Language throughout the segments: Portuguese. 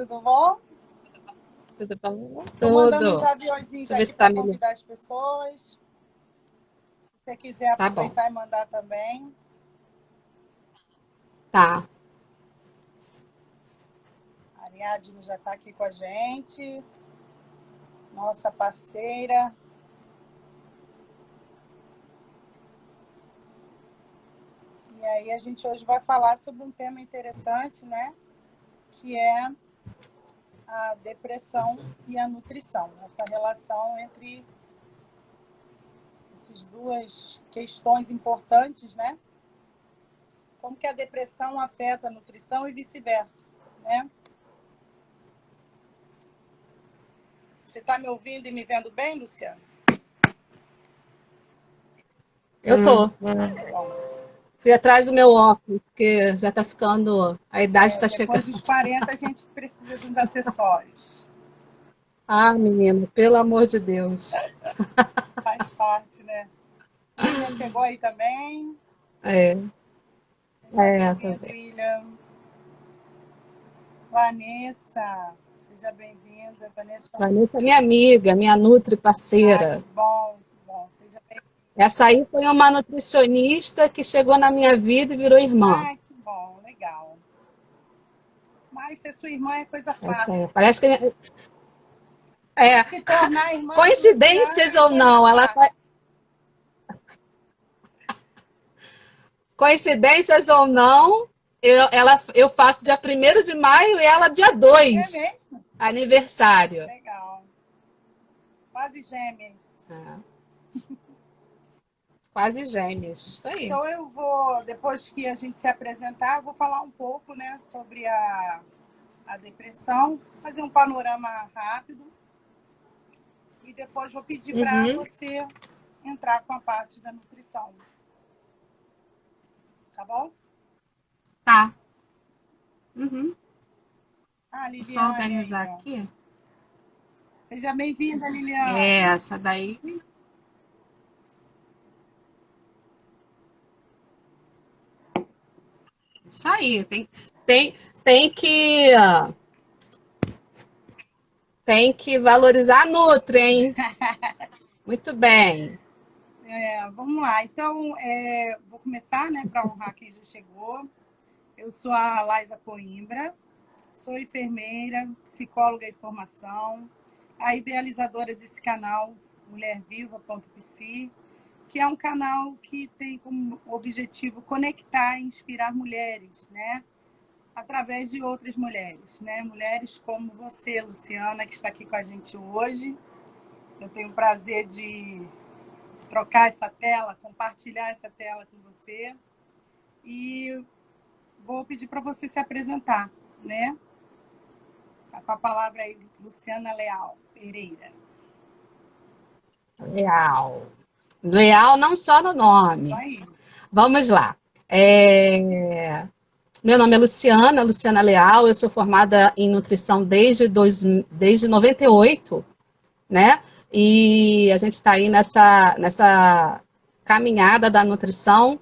tudo bom? Tudo bom? Tô mandando uns Tudo. aviõezinhos Deixa eu ver aqui se tá para melhor. convidar as pessoas. Se você quiser Tá bom. aproveitar e mandar também. Tá. A Ariadne já está aqui com a gente, nossa parceira. E aí a gente hoje vai falar sobre um tema interessante, né? Que é a depressão e a nutrição. Essa relação entre essas duas questões importantes, né? Como que a depressão afeta a nutrição e vice-versa, né? Você está me ouvindo e me vendo bem, Luciano? Eu tô. Bom, Fui atrás do meu óculos, porque já tá ficando. A idade tá depois chegando. dos 40 a gente precisa dos acessórios. Ah, menina, pelo amor de Deus. Faz parte, né? William chegou aí também. É, Seja tá bem-vindo, bem. William. Vanessa, seja bem-vinda. Vanessa, Vanessa é minha amiga, minha nutri que parceira. bom, que bom. Seja bem-vinda. Essa aí foi uma nutricionista que chegou na minha vida e virou irmã. Que bom, legal. Mas ser sua irmã é coisa Essa é. fácil. Parece que é Se tornar irmã de Luciana coincidências é ou coisa não, fácil. coincidências ou não, eu faço dia 1º de maio e ela dia É 2, mesmo? aniversário. Legal. Quase gêmeas. É, quase gêmeos, isso aí. Então eu vou, depois que a gente se apresentar, vou falar um pouco, né, sobre a depressão, fazer um panorama rápido e depois vou pedir para Uhum, você entrar com a parte da nutrição. Tá bom? tá. Uhum. Ah, Vou só Liliane organizar aí, ó. aqui. Seja bem-vinda, É, Liliane. essa daí. Isso aí. Tem, tem que, tem que valorizar a Nutri, hein? Muito bem. Vamos lá. Então, vou começar, né, para honrar quem já chegou. Eu sou a Laisa Coimbra, sou enfermeira, psicóloga em formação, a idealizadora desse canal mulherviva.pc, que é um canal que tem como objetivo conectar e inspirar mulheres, né? Através de outras mulheres, né? Mulheres como você, Luciana, que está aqui com a gente hoje. Eu tenho o prazer de trocar essa tela, compartilhar essa tela com você. E vou pedir para você se apresentar, né? Tá com a palavra aí, Luciana Leal Pereira. Leal. Leal não só no Isso nome. aí. Vamos lá. Meu nome é Luciana, Luciana Leal, eu sou formada em nutrição desde 98, né? E a gente está aí nessa caminhada da nutrição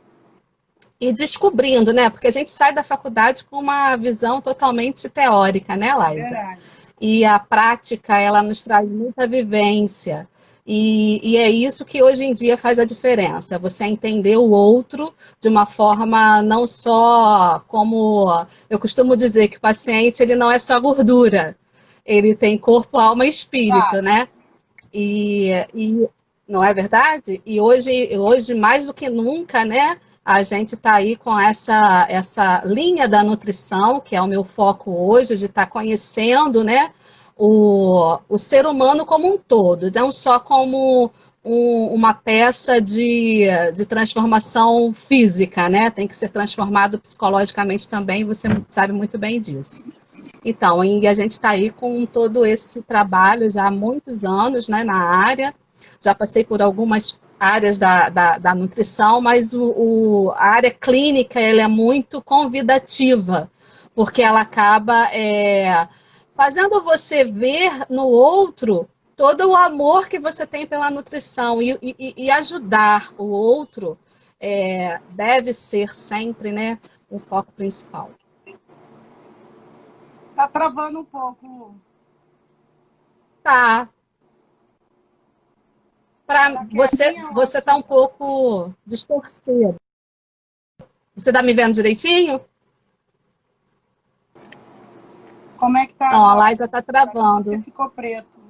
e descobrindo, né? Porque a gente sai da faculdade com uma visão totalmente teórica, né, Laisa? Verdade. E a prática, ela nos traz muita vivência. E é isso que hoje em dia faz a diferença. Você entender o outro de uma forma não só como eu costumo dizer que o paciente ele não é só gordura, ele tem corpo, alma e espírito, Exato. né? E não é verdade? E hoje mais do que nunca, né? A gente está aí com essa linha da nutrição, que é o meu foco hoje, de estar conhecendo, né, o ser humano como um todo, não só como uma peça de transformação física, né? Tem que ser transformado psicologicamente também, você sabe muito bem disso. Então, e a gente está aí com todo esse trabalho já há muitos anos, né, na área. Já passei por algumas áreas da nutrição, mas a área clínica ela é muito convidativa, porque ela acaba fazendo você ver no outro todo o amor que você tem pela nutrição e ajudar o outro deve ser sempre, né, o foco principal. Tá travando um pouco, Lu. Tá. Para Daqui a você, minha ou a você tá um sua? pouco distorcido. Você tá me vendo direitinho? Como é que tá Não, a agora? Laisa tá Para mim você travando. ficou preto.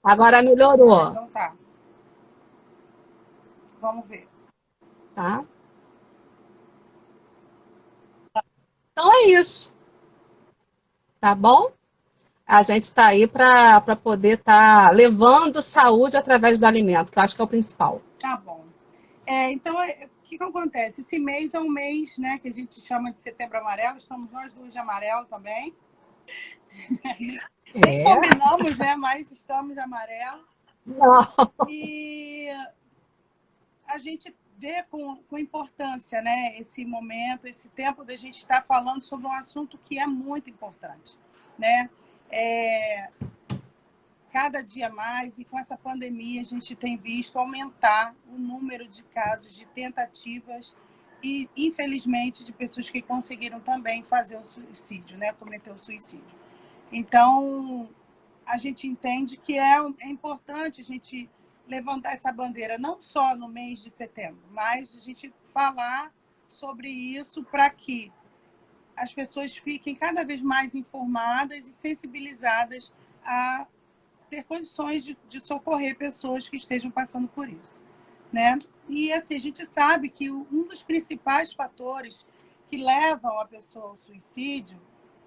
Agora Ah, melhorou, então tá. Vamos ver. tá? Então é isso, tá bom? A gente está aí para poder estar levando saúde através do alimento, que eu acho que é o principal. Tá bom. Então, o que acontece? Esse mês é um mês, né, que a gente chama de Setembro Amarelo. Estamos nós duas de amarelo também. Nem É. combinamos, né, mas estamos de amarelo. Não. E a gente vê com importância, né, esse momento, esse tempo da gente estar falando sobre um assunto que é muito importante, né? Cada dia mais, e com essa pandemia, a gente tem visto aumentar o número de casos de tentativas e, infelizmente, de pessoas que conseguiram também fazer o suicídio, né? Cometer o suicídio. Então, a gente entende que é importante a gente levantar essa bandeira, não só no mês de setembro, mas a gente falar sobre isso para que as pessoas fiquem cada vez mais informadas e sensibilizadas a ter condições de socorrer pessoas que estejam passando por isso, né? E assim, a gente sabe que um dos principais fatores que levam a pessoa ao suicídio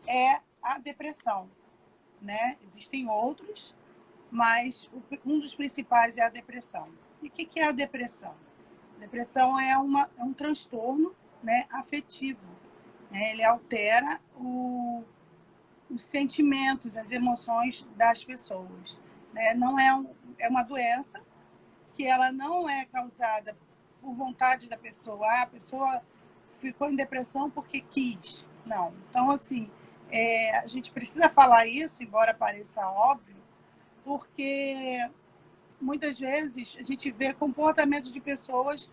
é a depressão, né? Existem outros, mas um dos principais é a depressão. E o que é a depressão? A depressão é um transtorno, né, afetivo, né? Ele altera os sentimentos, as emoções das pessoas, né? Não é uma doença que ela não é causada por vontade da pessoa. A pessoa ficou em depressão porque quis. Não. Então, assim, a gente precisa falar isso, embora pareça óbvio, porque muitas vezes a gente vê comportamentos de pessoas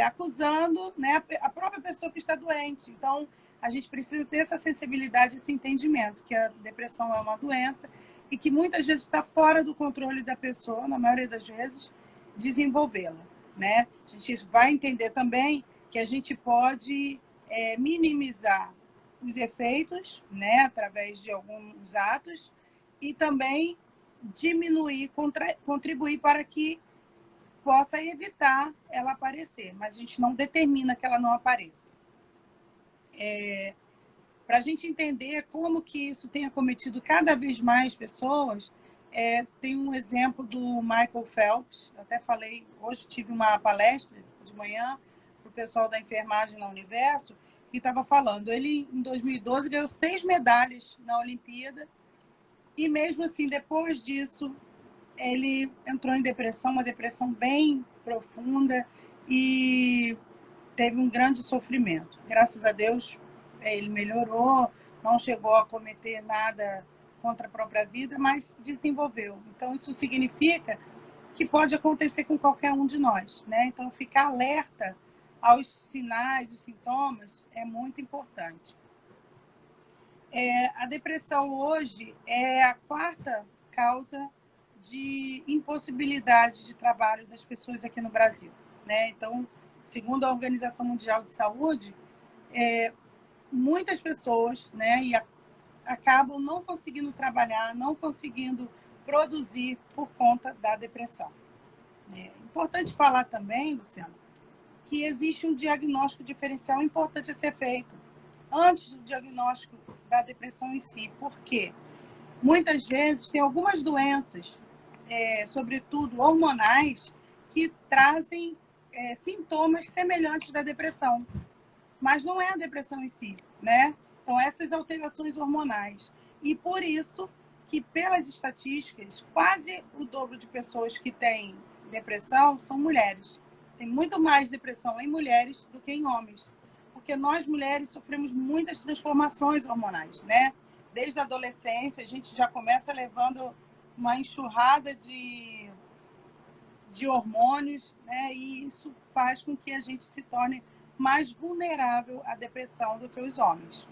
acusando, né, a própria pessoa que está doente. Então, a gente precisa ter essa sensibilidade, esse entendimento, que a depressão é uma doença e que muitas vezes está fora do controle da pessoa, na maioria das vezes, desenvolvê-la, né? A gente vai entender também que a gente pode minimizar os efeitos, né, através de alguns atos, e também diminuir, contribuir para que possa evitar ela aparecer, mas a gente não determina que ela não apareça. Para a gente entender como que isso tem acometido cada vez mais pessoas, tem um exemplo do Michael Phelps. Eu até falei, hoje tive uma palestra de manhã para o pessoal da enfermagem na Universo, que estava falando, ele em 2012 ganhou 6 medalhas na Olimpíada, e mesmo assim, depois disso, ele entrou em depressão, uma depressão bem profunda, e teve um grande sofrimento. Graças a Deus, ele melhorou, não chegou a cometer nada contra a própria vida, mas desenvolveu. Então, isso significa que pode acontecer com qualquer um de nós, né? Então, ficar alerta aos sinais, os sintomas, é muito importante. A depressão hoje é a quarta causa de impossibilidade de trabalho das pessoas aqui no Brasil, né? Então, segundo a Organização Mundial de Saúde, muitas pessoas, né, acabam não conseguindo trabalhar, não conseguindo produzir por conta da depressão. É importante falar também, Luciano, que existe um diagnóstico diferencial importante a ser feito antes do diagnóstico da depressão em si. Por quê? Muitas vezes tem algumas doenças, sobretudo hormonais, que trazem sintomas semelhantes da depressão, mas não é a depressão em si, né? Então, essas alterações hormonais. E por isso que, pelas estatísticas, quase o dobro de pessoas que têm depressão são mulheres. Tem muito mais depressão em mulheres do que em homens, porque nós mulheres sofremos muitas transformações hormonais, né? Desde a adolescência, a gente já começa levando uma enxurrada de hormônios, né? E isso faz com que a gente se torne mais vulnerável à depressão do que os homens.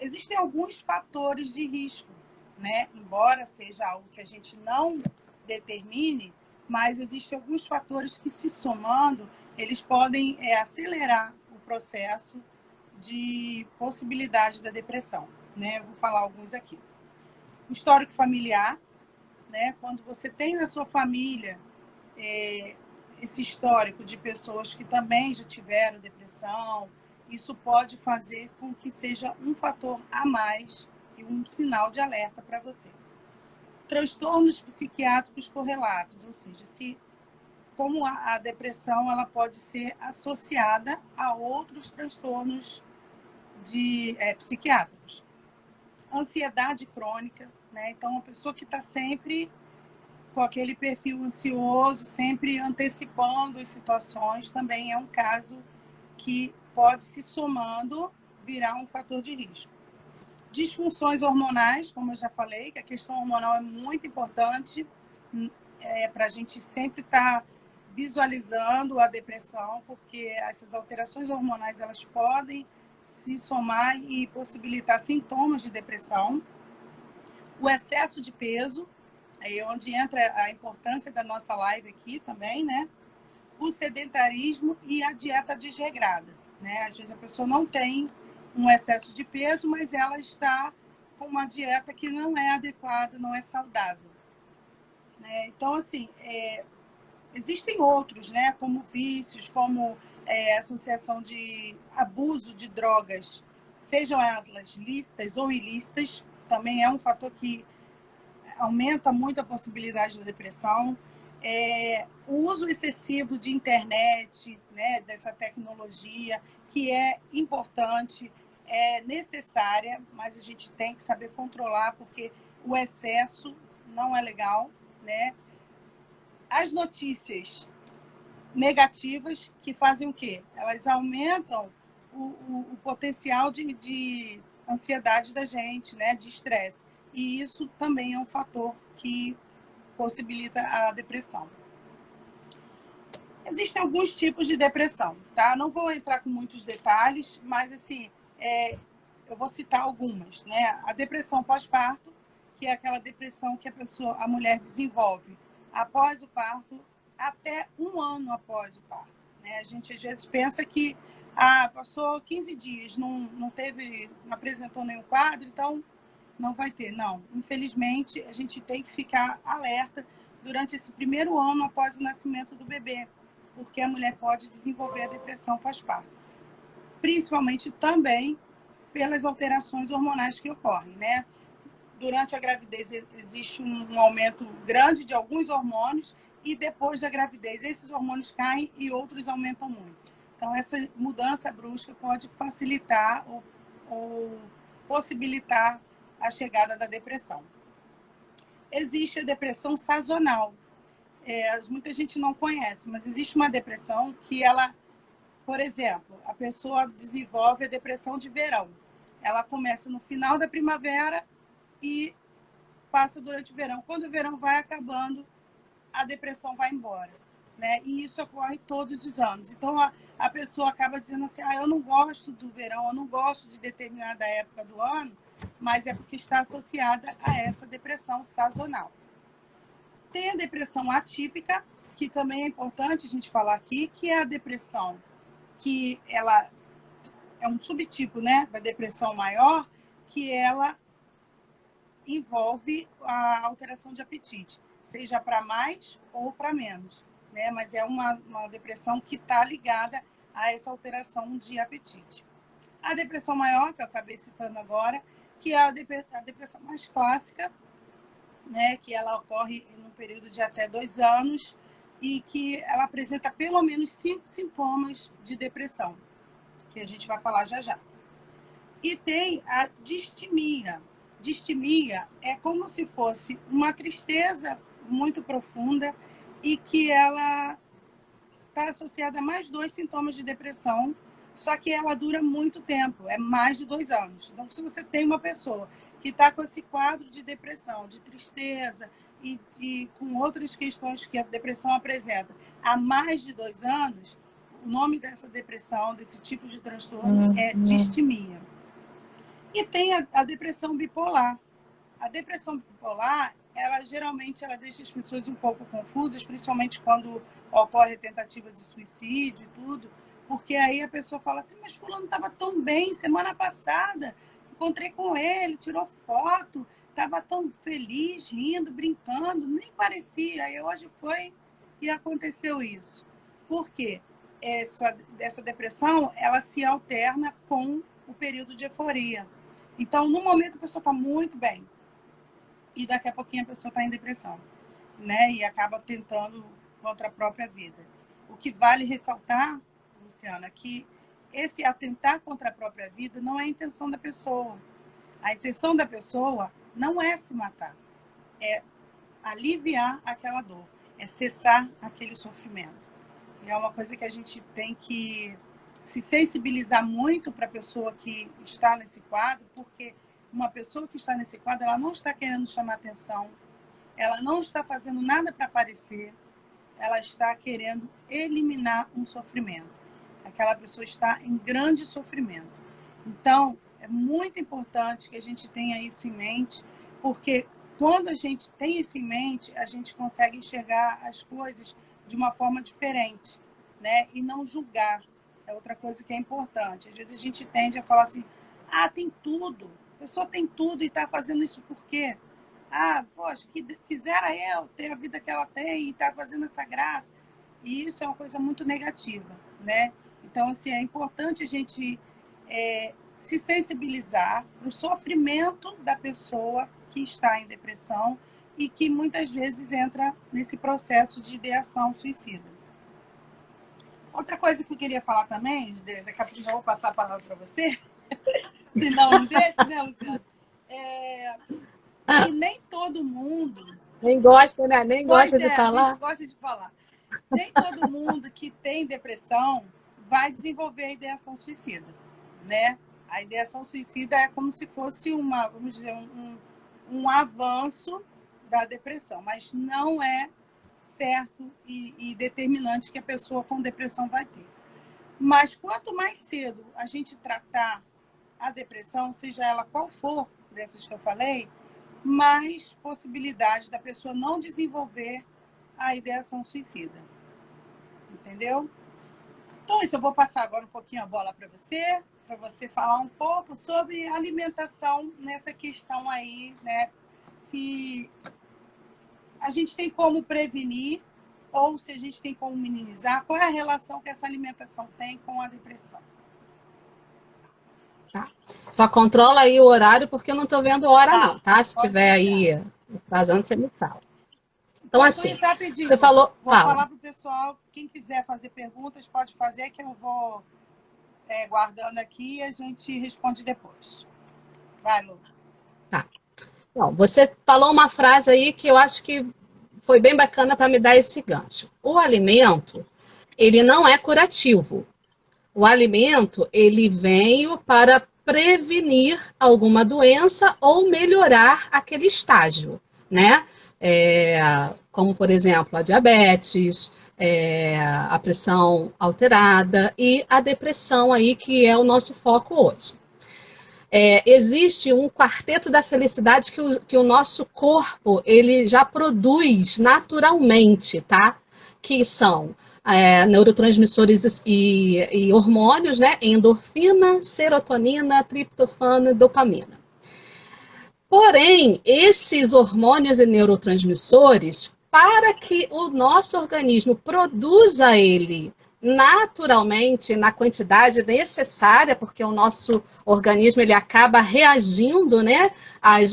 Existem alguns fatores de risco, né? Embora seja algo que a gente não determine, mas existem alguns fatores que, se somando, eles podem acelerar o processo de possibilidade da depressão, né? Eu vou falar alguns aqui. O histórico familiar, né? Quando você tem na sua família esse histórico de pessoas que também já tiveram depressão, isso pode fazer com que seja um fator a mais e um sinal de alerta para você. Transtornos psiquiátricos correlatos, ou seja, como a depressão ela pode ser associada a outros transtornos psiquiátricos. Ansiedade crônica, né? Então, uma pessoa que está sempre com aquele perfil ansioso, sempre antecipando as situações, também é um caso que pode, se somando, virar um fator de risco. Disfunções hormonais, como eu já falei, que a questão hormonal é muito importante para a gente sempre estar visualizando a depressão, porque essas alterações hormonais elas podem se somar e possibilitar sintomas de depressão. O excesso de peso, aí é onde entra a importância da nossa live aqui também, né? O sedentarismo e a dieta desregrada, né? Às vezes a pessoa não tem um excesso de peso, mas ela está com uma dieta que não é adequada, não é saudável, né? Então, assim, existem outros, né? Como vícios, como associação de abuso de drogas, sejam elas lícitas ou ilícitas, também é um fator que aumenta muito a possibilidade da depressão. O uso excessivo de internet, né, dessa tecnologia, que é importante, é necessária, mas a gente tem que saber controlar, porque o excesso não é legal, né? As notícias negativas, que fazem o quê? Elas aumentam o potencial de ansiedade da gente, né, de estresse. E isso também é um fator que possibilita a depressão. Existem alguns tipos de depressão, tá? Não vou entrar com muitos detalhes, mas assim, eu vou citar algumas, né? A depressão pós-parto, que é aquela depressão que a mulher desenvolve após o parto, até 1 ano após o parto, né? A gente às vezes pensa que passou 15 dias, não apresentou nenhum quadro, então não vai ter. Não, infelizmente, a gente tem que ficar alerta durante esse primeiro ano após o nascimento do bebê, porque a mulher pode desenvolver a depressão pós-parto. Principalmente também pelas alterações hormonais que ocorrem, né? Durante a gravidez existe um aumento grande de alguns hormônios e depois da gravidez esses hormônios caem e outros aumentam muito. Então, essa mudança brusca pode facilitar ou possibilitar a chegada da depressão. Existe a depressão sazonal. Muita gente não conhece, mas existe uma depressão que ela, por exemplo, a pessoa desenvolve a depressão de verão. Ela começa no final da primavera e passa durante o verão. Quando o verão vai acabando, a depressão vai embora, né? E isso ocorre todos os anos. Então, a pessoa acaba dizendo assim, eu não gosto do verão, eu não gosto de determinada época do ano, mas é porque está associada a essa depressão sazonal. Tem a depressão atípica, que também é importante a gente falar aqui, que é a depressão que ela é um subtipo, né, da depressão maior, que ela envolve a alteração de apetite, seja para mais ou para menos, né? Mas é uma depressão que está ligada a essa alteração de apetite. A depressão maior, que eu acabei citando agora, que é a depressão mais clássica, né? Que ela ocorre em um período de até 2 anos e que ela apresenta pelo menos 5 sintomas de depressão, que a gente vai falar já já. E tem a distimia. Distimia é como se fosse uma tristeza muito profunda e que ela está associada a mais 2 sintomas de depressão, só que ela dura muito tempo, é mais de 2 anos. Então, se você tem uma pessoa que está com esse quadro de depressão, de tristeza e com outras questões que a depressão apresenta há mais de 2 anos, o nome dessa depressão, desse tipo de transtorno, é distimia. E tem a depressão bipolar. A depressão bipolar, ela geralmente ela deixa as pessoas um pouco confusas, principalmente quando ocorre tentativa de suicídio e tudo, porque aí a pessoa fala assim, mas fulano estava tão bem semana passada, encontrei com ele, tirou foto, estava tão feliz, rindo, brincando, nem parecia. Aí hoje foi e aconteceu isso. Por quê? Essa depressão, ela se alterna com o período de euforia. Então, no momento a pessoa está muito bem, e daqui a pouquinho a pessoa está em depressão, né? E acaba tentando contra a própria vida. O que vale ressaltar, Luciana, que esse atentar contra a própria vida não é a intenção da pessoa. A intenção da pessoa não é se matar, é aliviar aquela dor, é cessar aquele sofrimento. E é uma coisa que a gente tem que se sensibilizar muito para a pessoa que está nesse quadro, porque uma pessoa que está nesse quadro, ela não está querendo chamar atenção, ela não está fazendo nada para aparecer, ela está querendo eliminar um sofrimento. Aquela pessoa está em grande sofrimento. Então, é muito importante que a gente tenha isso em mente, porque quando a gente tem isso em mente, a gente consegue enxergar as coisas de uma forma diferente, né? E não julgar. É outra coisa que é importante. Às vezes a gente tende a falar assim, tem tudo. A pessoa tem tudo e está fazendo isso por quê? Poxa, que quisera eu ter a vida que ela tem e está fazendo essa graça. E isso é uma coisa muito negativa, né? Então, assim, é importante a gente se sensibilizar para o sofrimento da pessoa que está em depressão e que muitas vezes entra nesse processo de ideação suicida. Outra coisa que eu queria falar também, daqui a pouco eu vou passar a palavra para você, senão não deixa, né, Luciana? Que nem todo mundo... Nem gosta, né? Nem gosta de falar. Gosta de falar. Nem todo mundo que tem depressão vai desenvolver a ideação suicida, né? A ideação suicida é como se fosse vamos dizer, um avanço da depressão, mas não é certo e determinante que a pessoa com depressão vai ter. Mas quanto mais cedo a gente tratar a depressão, seja ela qual for dessas que eu falei, mais possibilidade da pessoa não desenvolver a ideação suicida. Entendeu? Então, isso eu vou passar agora um pouquinho a bola para você falar um pouco sobre alimentação nessa questão aí, né? Se a gente tem como prevenir ou se a gente tem como minimizar, qual é a relação que essa alimentação tem com a depressão? Tá. Só controla aí o horário, porque eu não estou vendo hora não, tá? Se tiver aí atrasando, você me fala. Então, assim, você falou... Vou falar para o pessoal, quem quiser fazer perguntas, pode fazer, que eu vou guardando aqui e a gente responde depois. Vai, Lu. Tá. Bom, você falou uma frase aí que eu acho que foi bem bacana para me dar esse gancho. O alimento, ele não é curativo. O alimento, ele veio para prevenir alguma doença ou melhorar aquele estágio, né? Como, por exemplo, a diabetes, a pressão alterada e a depressão aí, que é o nosso foco hoje. Existe um quarteto da felicidade que o nosso corpo ele já produz naturalmente, tá? Que são neurotransmissores e hormônios, né? Endorfina, serotonina, triptofano e dopamina. Porém, esses hormônios e neurotransmissores, para que o nosso organismo produza ele naturalmente, na quantidade necessária, porque o nosso organismo ele acaba reagindo, né,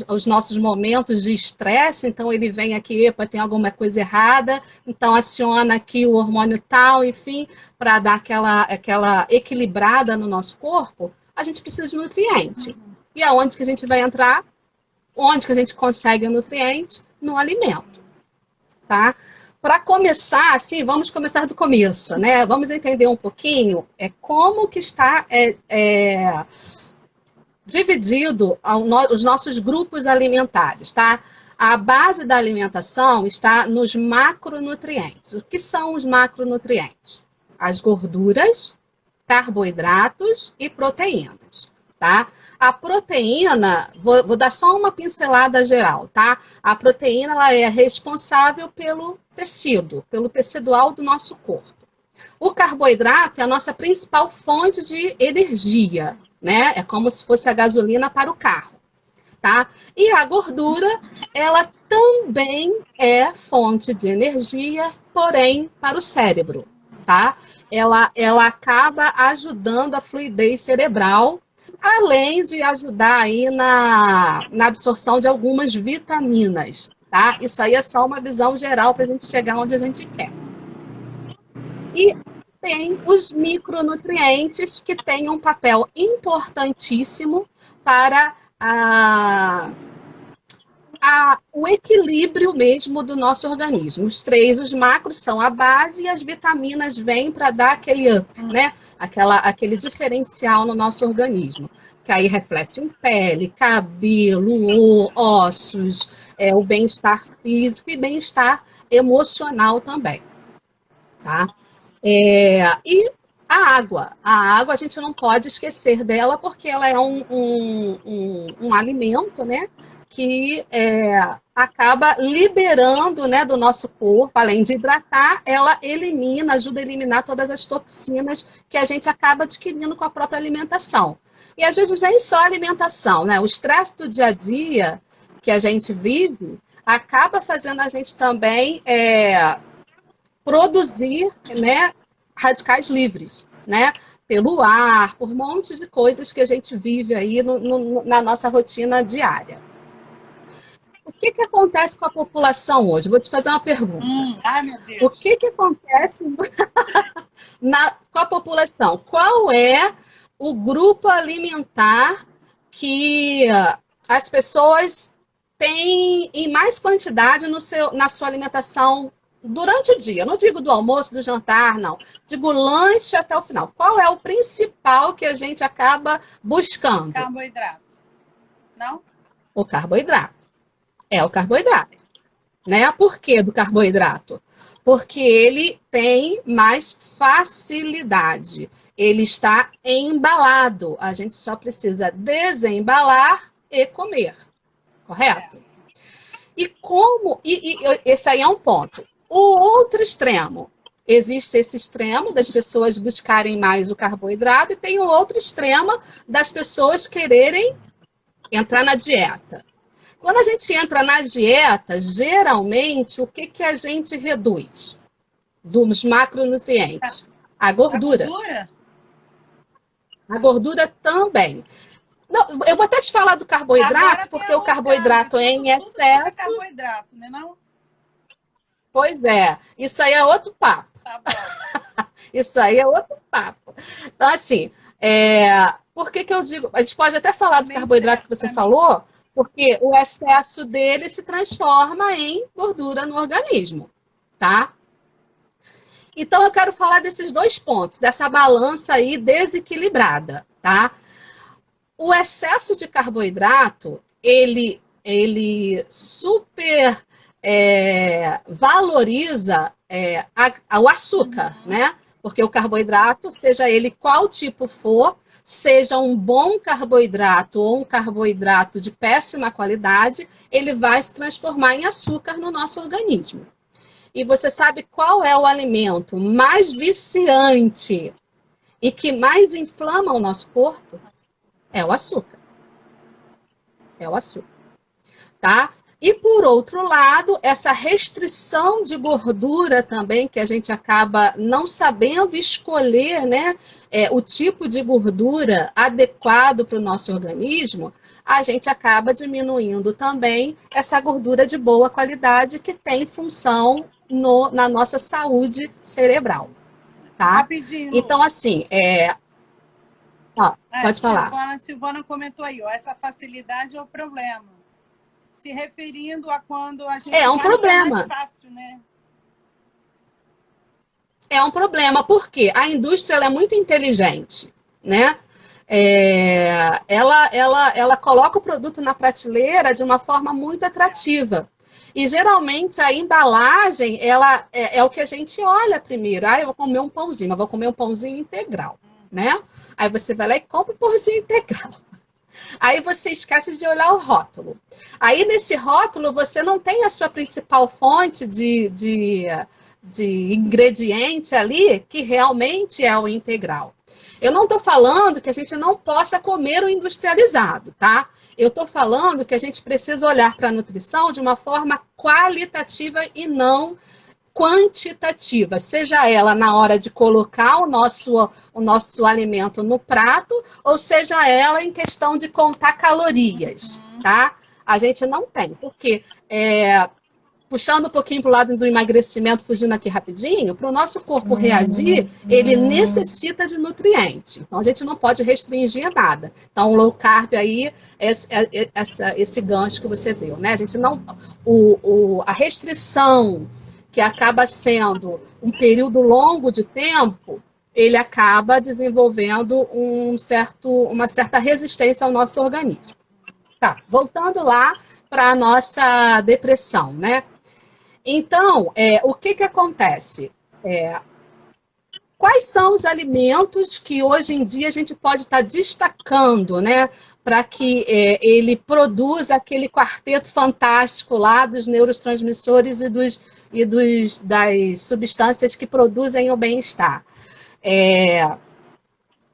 aos nossos momentos de estresse, então ele vem aqui, epa, tem alguma coisa errada, então aciona aqui o hormônio tal, enfim, para dar aquela equilibrada no nosso corpo, a gente precisa de nutriente. E aonde que a gente vai entrar? Onde que a gente consegue o nutriente? No alimento, tá? Para começar, assim, vamos começar do começo, né? Vamos entender um pouquinho como que está dividido os nossos grupos alimentares, tá? A base da alimentação está nos macronutrientes. O que são os macronutrientes? As gorduras, carboidratos e proteínas. tá? A proteína, vou dar só uma pincelada geral, tá? A proteína, ela é responsável pelo tecidual do nosso corpo. O carboidrato é a nossa principal fonte de energia, né? É como se fosse a gasolina para o carro, tá? E a gordura, ela também é fonte de energia, porém para o cérebro, tá? Ela acaba ajudando a fluidez cerebral, além de ajudar aí na absorção de algumas vitaminas, tá? Isso aí é só uma visão geral para a gente chegar onde a gente quer. E tem os micronutrientes que têm um papel importantíssimo para o equilíbrio mesmo do nosso organismo. Os macros são a base e as vitaminas vêm para dar aquele up, né? Aquele diferencial no nosso organismo. Que aí reflete em pele, cabelo, ossos, o bem-estar físico e bem-estar emocional também, tá? E a água a gente não pode esquecer dela porque ela é um alimento, né, que acaba liberando, né, do nosso corpo, além de hidratar, ela ajuda a eliminar todas as toxinas que a gente acaba adquirindo com a própria alimentação. E às vezes nem só a alimentação, né, o estresse do dia a dia que a gente vive acaba fazendo a gente também produzir, né, radicais livres, né, pelo ar, por um monte de coisas que a gente vive aí na nossa rotina diária. O que acontece com a população hoje? Vou te fazer uma pergunta. Ai, meu Deus. O que acontece com a população? Qual é o grupo alimentar que as pessoas têm em mais quantidade na sua alimentação durante o dia? Não digo do almoço, do jantar, não. Digo lanche até o final. Qual é o principal que a gente acaba buscando? Carboidrato. Não? O carboidrato. É o carboidrato. Né? Por que do carboidrato? Porque ele tem mais facilidade. Ele está embalado. A gente só precisa desembalar e comer. Correto? E esse aí é um ponto. O outro extremo, existe esse extremo das pessoas buscarem mais o carboidrato e tem o outro extremo das pessoas quererem entrar na dieta. Quando a gente entra na dieta, geralmente, o que a gente reduz dos macronutrientes? A gordura. A gordura também. Não, eu vou até te falar do carboidrato, porque o carboidrato é em excesso... É carboidrato, né, não? Pois é, isso aí é outro papo. Tá bom. Isso aí é outro papo. Então, assim, por que eu digo... A gente pode até falar do carboidrato que você falou, porque o excesso dele se transforma em gordura no organismo, tá? Então, eu quero falar desses dois pontos, dessa balança aí desequilibrada, tá? O excesso de carboidrato, ele super valoriza o açúcar, né? Porque o carboidrato, seja ele qual tipo for, seja um bom carboidrato ou um carboidrato de péssima qualidade, ele vai se transformar em açúcar no nosso organismo. E você sabe qual é o alimento mais viciante e que mais inflama o nosso corpo? É o açúcar. É o açúcar. Tá? E, por outro lado, essa restrição de gordura também, que a gente acaba não sabendo escolher, né, o tipo de gordura adequado para o nosso organismo, a gente acaba diminuindo também essa gordura de boa qualidade que tem função na nossa saúde cerebral. Tá? Rapidinho. Então, assim, pode falar. Silvana comentou aí, essa facilidade é o problema. Se referindo a quando a gente um problema. É mais fácil, né? É um problema, porque a indústria ela é muito inteligente, né? Ela coloca o produto na prateleira de uma forma muito atrativa. E geralmente a embalagem ela é o que a gente olha primeiro. Eu vou comer um pãozinho, mas vou comer um pãozinho integral, né? Aí você vai lá e compra um pãozinho integral. Aí você esquece de olhar o rótulo. Aí nesse rótulo você não tem a sua principal fonte de ingrediente ali, que realmente é o integral. Eu não estou falando que a gente não possa comer o industrializado, tá? Eu estou falando que a gente precisa olhar para a nutrição de uma forma qualitativa e não quantitativa, seja ela na hora de colocar o nosso alimento no prato, ou seja ela em questão de contar calorias, tá? A gente não tem, porque puxando um pouquinho para o lado do emagrecimento, fugindo aqui rapidinho, para o nosso corpo reagir, ele necessita de nutriente. Então, a gente não pode restringir nada. Então, o low carb aí, esse gancho que você deu, né? A gente não... a restrição que acaba sendo um período longo de tempo, ele acaba desenvolvendo uma certa resistência ao nosso organismo. Tá, voltando lá para a nossa depressão, né? Então, o que acontece? Quais são os alimentos que hoje em dia a gente pode estar destacando, né, para que ele produza aquele quarteto fantástico lá dos neurotransmissores das substâncias que produzem o bem-estar?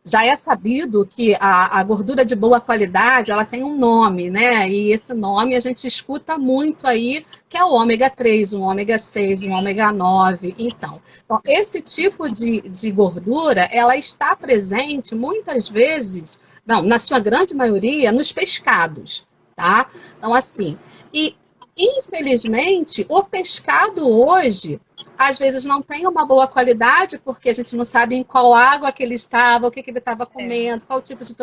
Já é sabido que a gordura de boa qualidade, ela tem um nome, né? E esse nome a gente escuta muito aí, que é o ômega 3, o ômega 6, o ômega 9. Então, esse tipo de gordura, ela está presente muitas vezes, não, na sua grande maioria, nos pescados, tá? Então, assim, e infelizmente, o pescado hoje às vezes não tem uma boa qualidade, porque a gente não sabe em qual água que ele estava, o que ele estava comendo, qual tipo de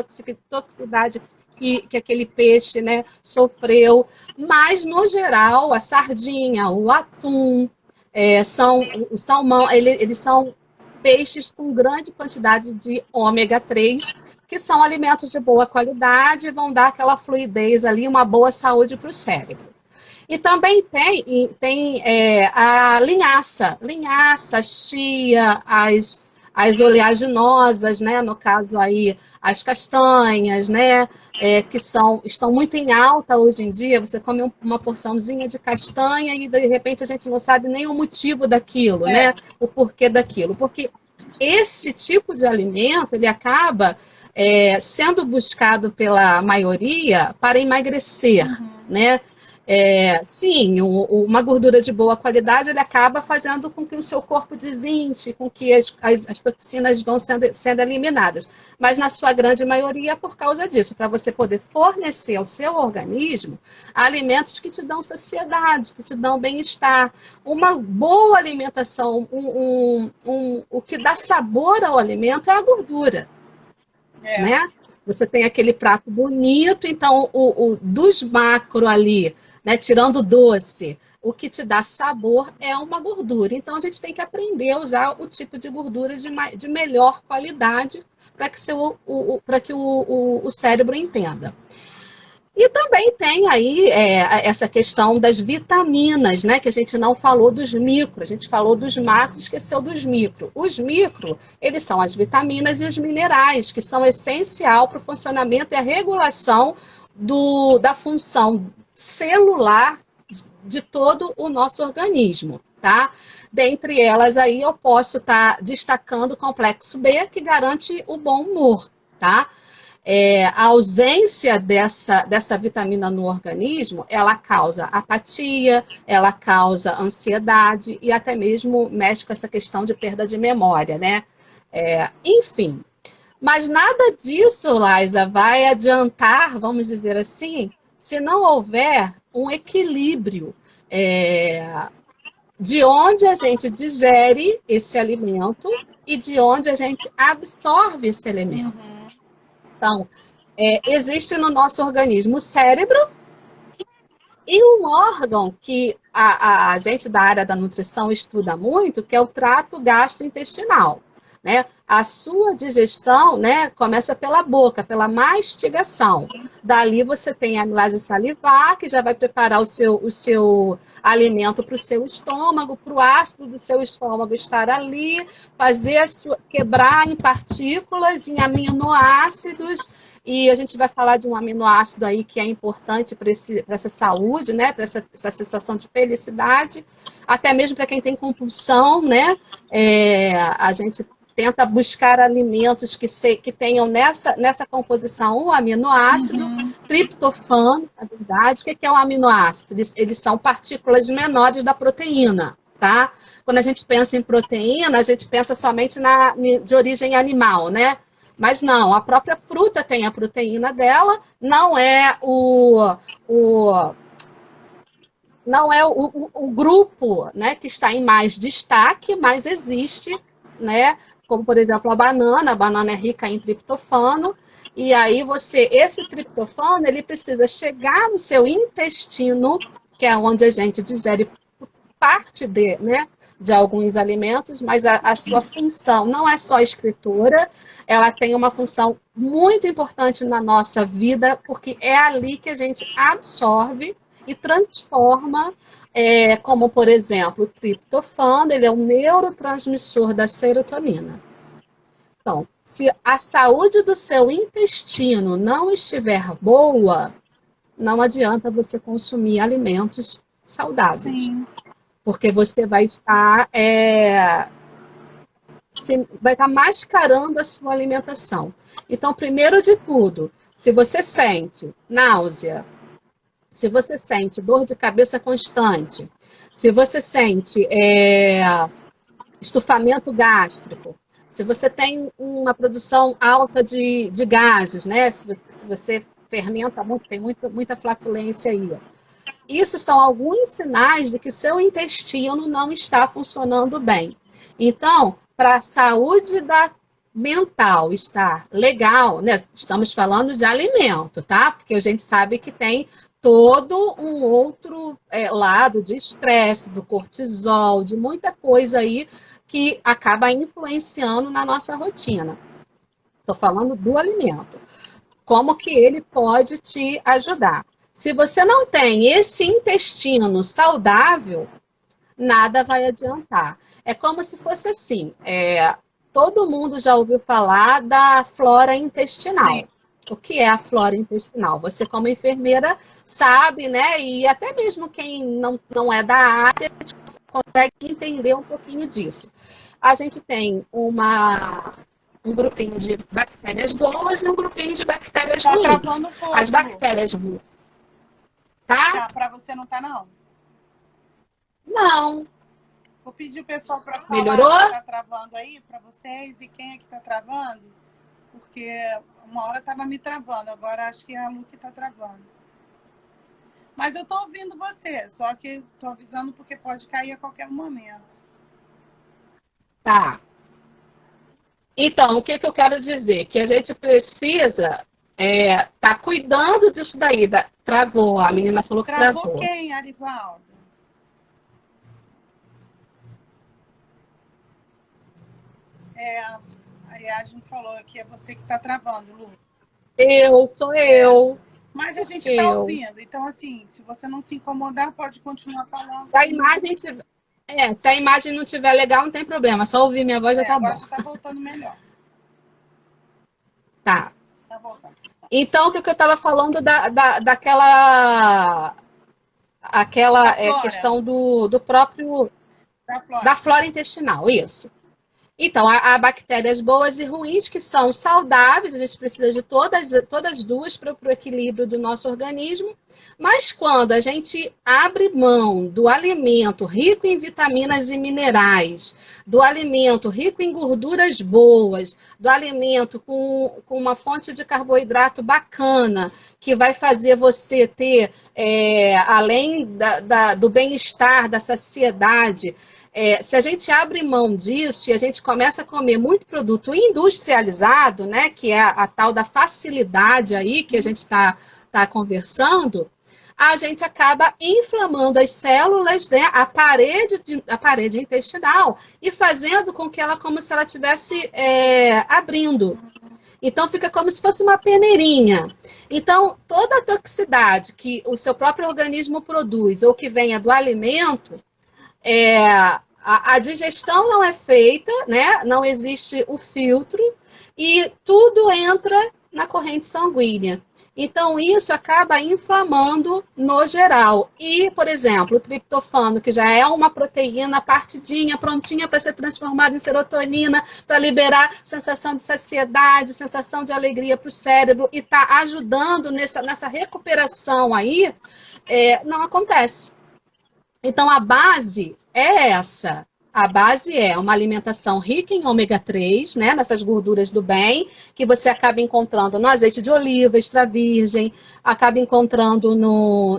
toxicidade que aquele peixe, né, sofreu. Mas, no geral, a sardinha, o atum, o salmão, eles são peixes com grande quantidade de ômega 3, que são alimentos de boa qualidade e vão dar aquela fluidez ali, uma boa saúde para o cérebro. E também tem a linhaça, chia, as oleaginosas, né? No caso aí, as castanhas, né? Que estão muito em alta hoje em dia. Você come uma porçãozinha de castanha e, de repente, a gente não sabe nem o motivo daquilo, né? O porquê daquilo. Porque esse tipo de alimento, ele acaba sendo buscado pela maioria para emagrecer, né? Sim, uma gordura de boa qualidade, ele acaba fazendo com que o seu corpo desinche, com que as toxinas vão sendo eliminadas. Mas, na sua grande maioria, é por causa disso, para você poder fornecer ao seu organismo alimentos que te dão saciedade, que te dão bem-estar. Uma boa alimentação, o que dá sabor ao alimento é a gordura, né? Você tem aquele prato bonito, então dos macro ali, né, tirando o doce, o que te dá sabor é uma gordura. Então a gente tem que aprender a usar o tipo de gordura de melhor qualidade para que o cérebro entenda. E também tem aí essa questão das vitaminas, né? Que a gente não falou dos micro, a gente falou dos macro, esqueceu dos micro. Os micro, eles são as vitaminas e os minerais, que são essencial para o funcionamento e a regulação da função celular de todo o nosso organismo, tá? Dentre elas aí eu posso estar destacando o complexo B, que garante o bom humor, tá? A ausência dessa vitamina no organismo, ela causa apatia, ela causa ansiedade e até mesmo mexe com essa questão de perda de memória, né? Enfim, mas nada disso, Laisa, vai adiantar, vamos dizer assim, se não houver um equilíbrio de onde a gente digere esse alimento e de onde a gente absorve esse alimento. Então, existe no nosso organismo o cérebro e um órgão que a gente da área da nutrição estuda muito, que é o trato gastrointestinal. né? A sua digestão, né, começa pela boca, pela mastigação. Dali você tem a amilase salivar, que já vai preparar o seu alimento para o seu estômago, para o ácido do seu estômago estar ali, fazer quebrar em partículas, em aminoácidos, e a gente vai falar de um aminoácido aí que é importante para essa saúde, né, para essa sensação de felicidade, até mesmo para quem tem compulsão, né, a gente tenta buscar alimentos que tenham nessa composição um aminoácido, triptofano, na verdade. O que é um aminoácido? Eles são partículas menores da proteína, tá? Quando a gente pensa em proteína, a gente pensa somente de origem animal, né? Mas não, a própria fruta tem a proteína dela, não é o grupo, né, que está em mais destaque, mas existe, né, como por exemplo a banana é rica em triptofano, e aí esse triptofano, ele precisa chegar no seu intestino, que é onde a gente digere parte de alguns alimentos, mas a sua função não é só escritora, ela tem uma função muito importante na nossa vida, porque é ali que a gente absorve e transforma, como por exemplo, o triptofano, ele é um neurotransmissor da serotonina. Então, se a saúde do seu intestino não estiver boa, não adianta você consumir alimentos saudáveis. Sim. Porque você vai estar mascarando a sua alimentação. Então, primeiro de tudo, se você sente náusea, se você sente dor de cabeça constante, se você sente estufamento gástrico, se você tem uma produção alta de gases, né? Se você fermenta muito, tem muita flatulência aí. Isso são alguns sinais de que seu intestino não está funcionando bem. Então, para a saúde mental estar legal, né? Estamos falando de alimento, tá? Porque a gente sabe que tem todo um outro lado de estresse, do cortisol, de muita coisa aí que acaba influenciando na nossa rotina. Estou falando do alimento. Como que ele pode te ajudar? Se você não tem esse intestino saudável, nada vai adiantar. É como se fosse assim, todo mundo já ouviu falar da flora intestinal. Sim. O que é a flora intestinal? Você, como enfermeira, sabe, né? E até mesmo quem não é da área consegue entender um pouquinho disso. A gente tem um grupinho de bactérias boas e um grupinho de bactérias ruins. As bactérias boas. Tá? Para você não tá, não? Não. Vou pedir o pessoal para falar. Melhorou? Se tá travando aí para vocês e quem é que tá travando? Porque uma hora tava me travando, agora acho que é a Lu que tá travando. Mas eu tô ouvindo você, só que tô avisando porque pode cair a qualquer momento. Tá. Então, o que eu quero dizer? Que a gente precisa tá cuidando disso daí. Travou, a menina falou que travou. Travou quem, Arivaldo? A Ariadne falou que é você que está travando, Lu. Sou eu. Mas a gente está ouvindo. Então, assim, se você não se incomodar, pode continuar falando. Se a imagem não estiver legal, não tem problema. Só ouvir minha voz já tá bom. Agora já tá voltando melhor. Tá. Tá voltando. Então, o que eu estava falando daquela questão do próprio... Da flora intestinal, isso. Então, há bactérias boas e ruins que são saudáveis, a gente precisa de todas duas para o equilíbrio do nosso organismo, mas quando a gente abre mão do alimento rico em vitaminas e minerais, do alimento rico em gorduras boas, do alimento com uma fonte de carboidrato bacana, que vai fazer você ter, além do bem-estar, da saciedade, se a gente abre mão disso e a gente começa a comer muito produto industrializado, né, que é a tal da facilidade aí que a gente está conversando, a gente acaba inflamando as células, né, a parede intestinal e fazendo com que ela, como se ela estivesse abrindo. Então, fica como se fosse uma peneirinha. Então, toda a toxicidade que o seu próprio organismo produz ou que venha do alimento, a digestão não é feita, né? Não existe o filtro e tudo entra na corrente sanguínea. Então, isso acaba inflamando no geral. E, por exemplo, o triptofano, que já é uma proteína partidinha, prontinha para ser transformada em serotonina, para liberar sensação de saciedade, sensação de alegria para o cérebro, e está ajudando nessa recuperação aí, não acontece. Então, a base é essa. A base é uma alimentação rica em ômega 3, né, nessas gorduras do bem, que você acaba encontrando no azeite de oliva, extra virgem, acaba encontrando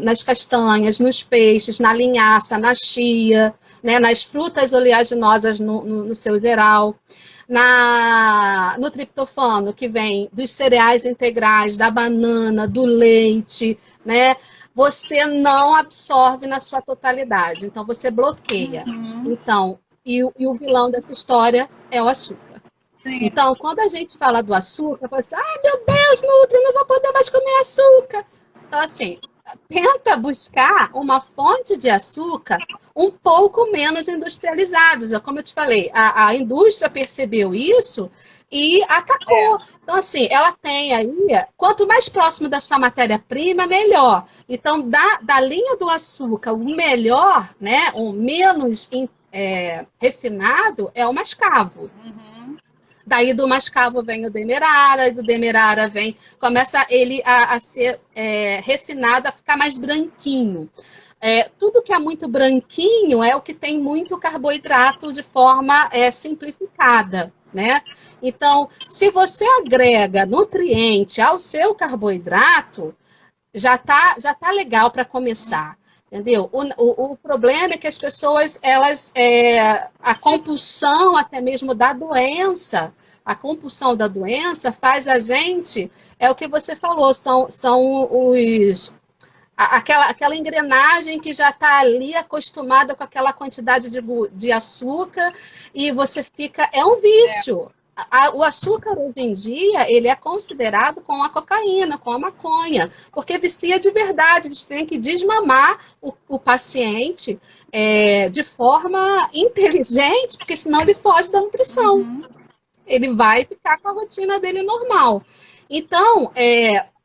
nas castanhas, nos peixes, na linhaça, na chia, né, nas frutas oleaginosas no seu geral. No triptofano, que vem dos cereais integrais, da banana, do leite, né? Você não absorve na sua totalidade, então você bloqueia. Então, e o vilão dessa história é o açúcar. Sim. Então, quando a gente fala do açúcar, você fala assim, meu Deus, Nutri, não vou poder mais comer açúcar. Então, assim, tenta buscar uma fonte de açúcar um pouco menos industrializada. Como eu te falei, a indústria percebeu isso e atacou. Então, assim, ela tem aí, quanto mais próximo da sua matéria-prima, melhor. Então, da linha do açúcar, o melhor, né, o menos refinado é o mascavo. Daí do mascavo vem o demerara, e do demerara começa ele a ser refinado, a ficar mais branquinho. Tudo que é muito branquinho é o que tem muito carboidrato de forma simplificada, né? Então, se você agrega nutriente ao seu carboidrato, já tá legal para começar. Entendeu? O problema é que as pessoas, a compulsão até mesmo da doença, a compulsão da doença faz a gente, é o que você falou, são aquela engrenagem que já está ali acostumada com aquela quantidade de açúcar e você fica, é um vício. O açúcar, hoje em dia, ele é considerado com a cocaína, com a maconha, porque vicia de verdade. A gente tem que desmamar o paciente de forma inteligente, porque senão ele foge da nutrição. Ele vai ficar com a rotina dele normal. Então,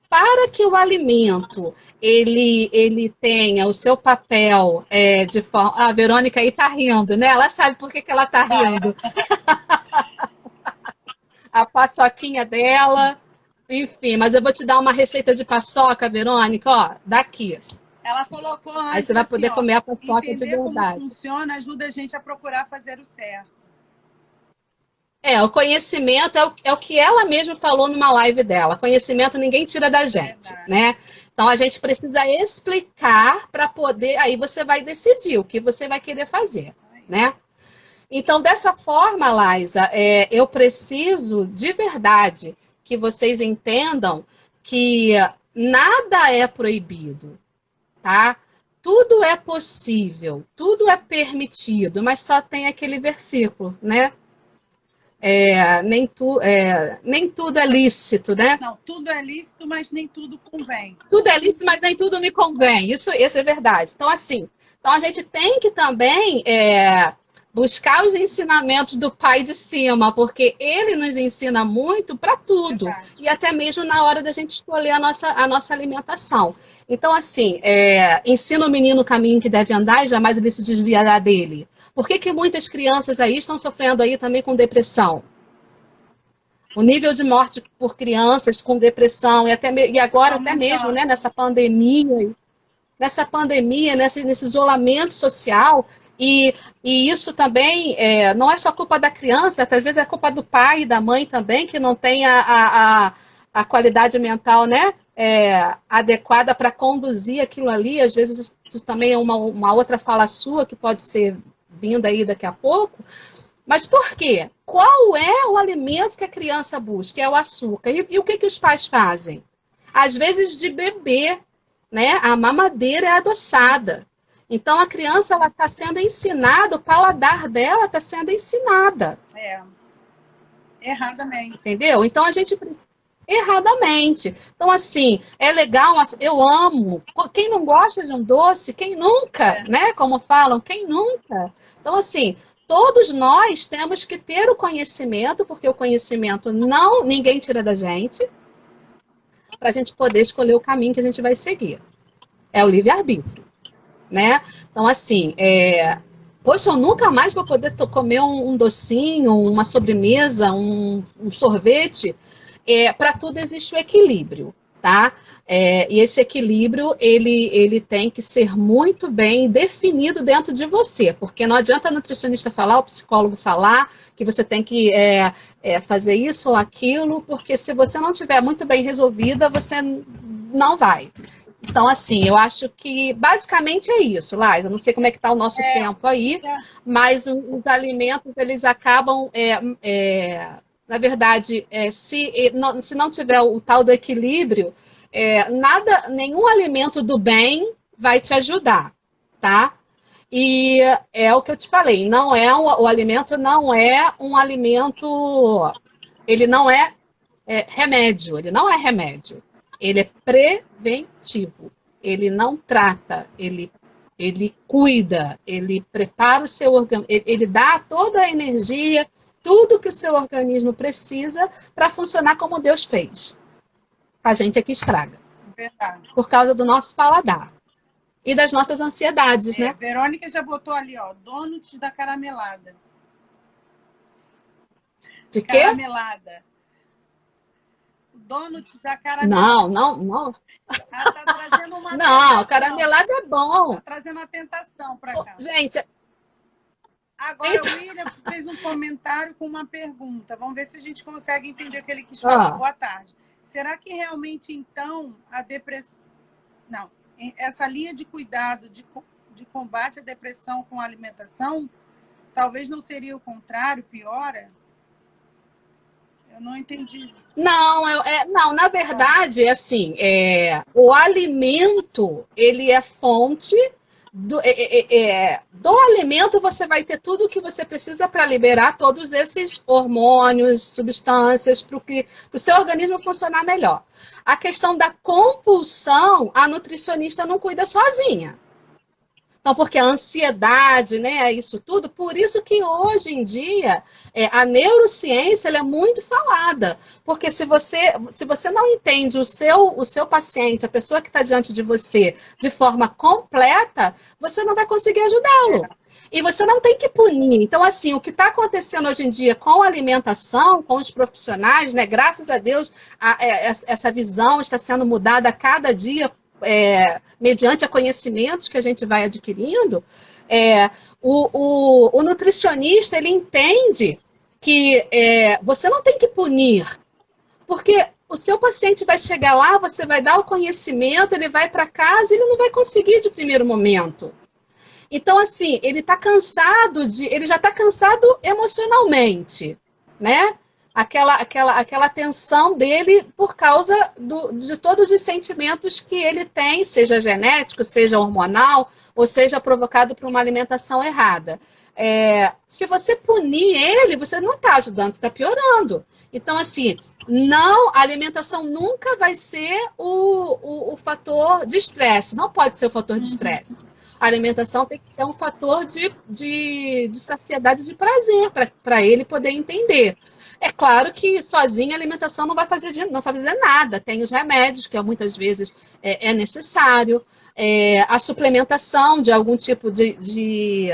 para que o alimento ele tenha o seu papel de forma... A Verônica aí está rindo, né? Ela sabe por que ela está rindo. A paçoquinha dela, enfim, mas eu vou te dar uma receita de paçoca, Verônica, ó, daqui. Ela colocou antes, aí você vai poder comer a paçoca de verdade. Como funciona ajuda a gente a procurar fazer o certo. O conhecimento é o que ela mesma falou numa live dela. Conhecimento ninguém tira da gente, né? Então a gente precisa explicar para poder, aí você vai decidir o que você vai querer fazer, né? Então, dessa forma, Laisa, eu preciso de verdade que vocês entendam que nada é proibido, tá? Tudo é possível, tudo é permitido, mas só tem aquele versículo, né? Nem tudo é lícito, né? Não, tudo é lícito, mas nem tudo convém. Tudo é lícito, mas nem tudo me convém. Isso é verdade. Então, assim, a gente tem que também buscar os ensinamentos do Pai de cima, porque ele nos ensina muito para tudo. Verdade. E até mesmo na hora da gente escolher a nossa alimentação. Então, assim, ensina o menino o caminho que deve andar e jamais ele se desviará dele. Por que muitas crianças aí estão sofrendo aí também com depressão? O nível de morte por crianças com depressão e agora até mesmo, né, nessa pandemia, nesse isolamento social, e isso também não é só culpa da criança, às vezes é culpa do pai e da mãe também, que não tem a qualidade mental, né, adequada para conduzir aquilo ali. Às vezes isso também é uma outra fala sua que pode ser vinda aí daqui a pouco. Mas por quê? Qual é o alimento que a criança busca? É o açúcar. E o que os pais fazem? Às vezes de bebê, né? A mamadeira é adoçada. Então, a criança ela está sendo ensinada, o paladar dela está sendo ensinada. Erradamente. Entendeu? Então, a gente precisa... Erradamente. Então, assim, é legal, eu amo. Quem não gosta de um doce, quem nunca, né? Como falam, quem nunca? Então, assim, todos nós temos que ter o conhecimento, porque o conhecimento ninguém tira da gente, para a gente poder escolher o caminho que a gente vai seguir. É o livre-arbítrio, né? Então, assim, poxa, eu nunca mais vou poder comer um docinho, uma sobremesa, um sorvete. Para tudo existe o equilíbrio, tá? E esse equilíbrio, ele tem que ser muito bem definido dentro de você, porque não adianta a nutricionista falar, o psicólogo falar, que você tem que fazer isso ou aquilo, porque se você não tiver muito bem resolvida, você não vai. Então, assim, eu acho que basicamente é isso, Lais. Eu não sei como é que está o nosso tempo aí, mas os alimentos, eles acabam... na verdade, se não tiver o tal do equilíbrio, nenhum alimento do bem vai te ajudar, tá? E é o que eu te falei, o alimento não é um alimento, ele não é remédio, ele não é remédio, ele é preventivo, ele não trata, ele cuida, ele prepara o seu organismo, ele dá toda a energia, tudo que o seu organismo precisa para funcionar como Deus fez. A gente é que estraga. Verdade. Por causa do nosso paladar. E das nossas ansiedades, né? Verônica já botou ali, ó, donuts da caramelada. De quê? Caramelada. Donuts da caramelada. Não. Ela tá trazendo uma não, caramelada é bom. Tá trazendo a tentação para cá. Gente... Agora, o William fez um comentário com uma pergunta. Vamos ver se a gente consegue entender o que ele quis falar. Boa tarde. Será que realmente, então, a depressão... Não, essa linha de cuidado de combate à depressão com a alimentação, talvez não seria o contrário, piora? Eu não entendi. Não, na verdade, assim, o alimento, ele é fonte... Do alimento você vai ter tudo o que você precisa para liberar todos esses hormônios, substâncias, para o seu organismo funcionar melhor. A questão da compulsão, a nutricionista não cuida sozinha. Então, porque a ansiedade, né, isso tudo, por isso que hoje em dia a neurociência ela é muito falada. Porque se você não entende o seu paciente, a pessoa que está diante de você, de forma completa, você não vai conseguir ajudá-lo. E você não tem que punir. Então, assim, o que está acontecendo hoje em dia com a alimentação, com os profissionais, né, graças a Deus, essa visão está sendo mudada a cada dia, mediante a conhecimentos que a gente vai adquirindo, o nutricionista, ele entende que você não tem que punir, porque o seu paciente vai chegar lá, você vai dar o conhecimento, ele vai para casa e ele não vai conseguir de primeiro momento. Então, assim, ele já está cansado emocionalmente, né? Aquela tensão dele por causa de todos os sentimentos que ele tem, seja genético, seja hormonal, ou seja provocado por uma alimentação errada. Se você punir ele, você não está ajudando, você está piorando. Então, assim, a alimentação nunca vai ser o fator de estresse, não pode ser o fator de estresse. A alimentação tem que ser um fator de saciedade, de prazer, para ele poder entender. É claro que sozinha a alimentação não vai fazer nada. Tem os remédios, que muitas vezes é necessário. A suplementação de algum tipo de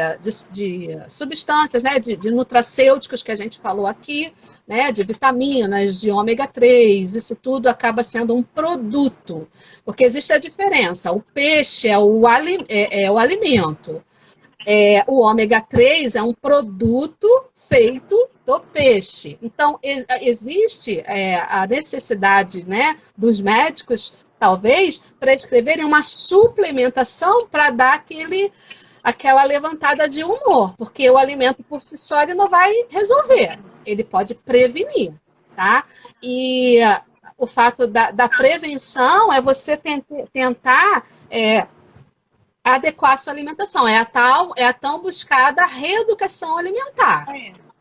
substâncias, né? De nutracêuticos, que a gente falou aqui, né? De vitaminas, de ômega 3. Isso tudo acaba sendo um produto. Porque existe a diferença. O peixe é o alimento. O ômega 3 é um produto feito do peixe. Então, existe a necessidade, né, dos médicos, talvez, prescreverem uma suplementação para dar aquela levantada de humor, porque o alimento por si só ele não vai resolver, ele pode prevenir, tá? E o fato da prevenção é você tentar adequar a sua alimentação. É a tão buscada reeducação alimentar.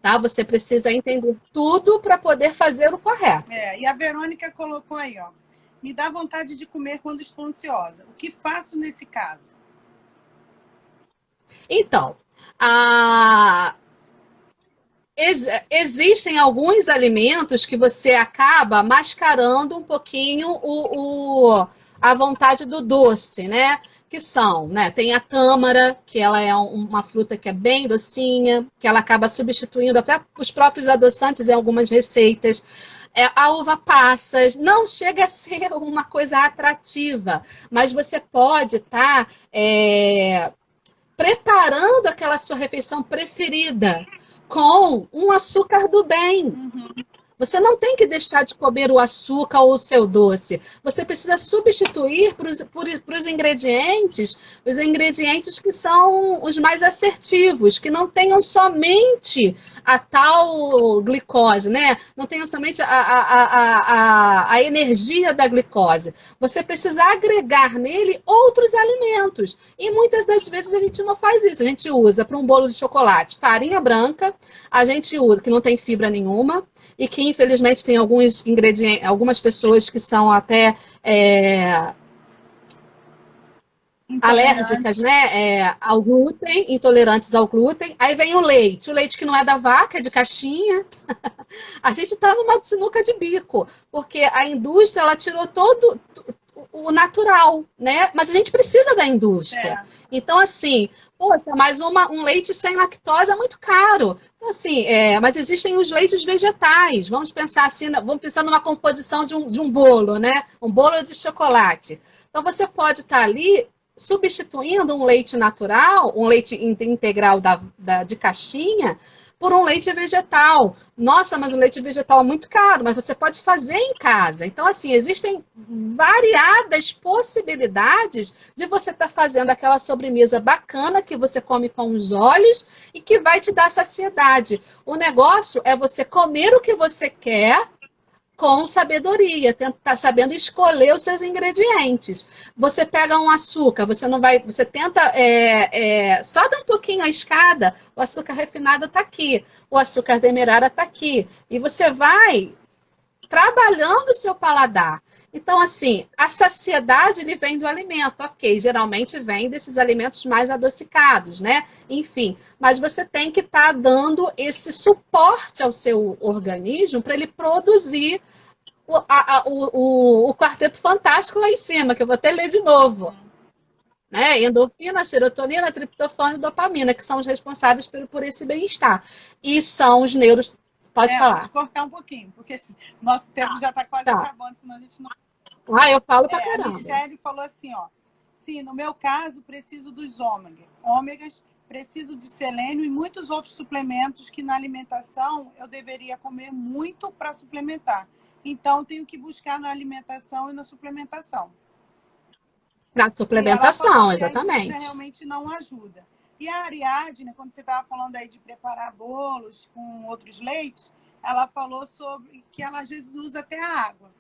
Tá? Você precisa entender tudo para poder fazer o correto. E a Verônica colocou aí, ó. Me dá vontade de comer quando estou ansiosa. O que faço nesse caso? Então, existem alguns alimentos que você acaba mascarando um pouquinho a vontade do doce, né? Que são, né? Tem a tâmara, que ela é uma fruta que é bem docinha, que ela acaba substituindo até os próprios adoçantes em algumas receitas. A uva passas não chega a ser uma coisa atrativa, mas você pode estar preparando aquela sua refeição preferida com um açúcar do bem. Você não tem que deixar de comer o açúcar ou o seu doce. Você precisa substituir para os ingredientes, que são os mais assertivos, que não tenham somente a tal glicose, né? Não tenham somente a energia da glicose. Você precisa agregar nele outros alimentos. E muitas das vezes a gente não faz isso. A gente usa para um bolo de chocolate farinha branca, a gente usa que não tem fibra nenhuma, e que infelizmente tem alguns ingredientes, algumas pessoas que são até alérgicas, né, ao glúten, intolerantes ao glúten. Aí vem o leite que não é da vaca, é de caixinha. A gente está numa sinuca de bico, porque a indústria ela tirou todo o natural, né? Mas a gente precisa da indústria. Então, assim, poxa, mas um leite sem lactose é muito caro. Então, assim, mas existem os leites vegetais. Vamos pensar assim, vamos pensar numa composição de um bolo, né? Um bolo de chocolate. Então, você pode estar ali substituindo um leite natural, um leite integral de caixinha, por um leite vegetal. Nossa, mas o leite vegetal é muito caro, mas você pode fazer em casa. Então, assim, existem variadas possibilidades de você estar fazendo aquela sobremesa bacana que você come com os olhos e que vai te dar saciedade. O negócio é você comer o que você quer com sabedoria, tentar sabendo escolher os seus ingredientes. Você pega um açúcar, você tenta, sobe um pouquinho a escada, o açúcar refinado está aqui, o açúcar demerara está aqui, e você vai trabalhando o seu paladar. Então, assim, a saciedade ele vem do alimento, ok, geralmente vem desses alimentos mais adocicados, né? Enfim, mas você tem que estar dando esse suporte ao seu organismo para ele produzir o quarteto fantástico lá em cima, que eu vou até ler de novo. Né? Endorfina, serotonina, triptofano e dopamina, que são os responsáveis por esse bem-estar. E são os neuros. Pode falar. Vamos cortar um pouquinho, porque nosso tempo já está quase acabando, senão a gente não... eu falo pra caramba. A Michele falou assim, ó. Sim, no meu caso, preciso dos ômegas, preciso de selênio e muitos outros suplementos que na alimentação eu deveria comer muito para suplementar. Então, tenho que buscar na alimentação e na suplementação. Na suplementação, exatamente. A realmente não ajuda. E a Ariadne, quando você estava falando aí de preparar bolos com outros leites, ela falou sobre que ela às vezes usa até a água.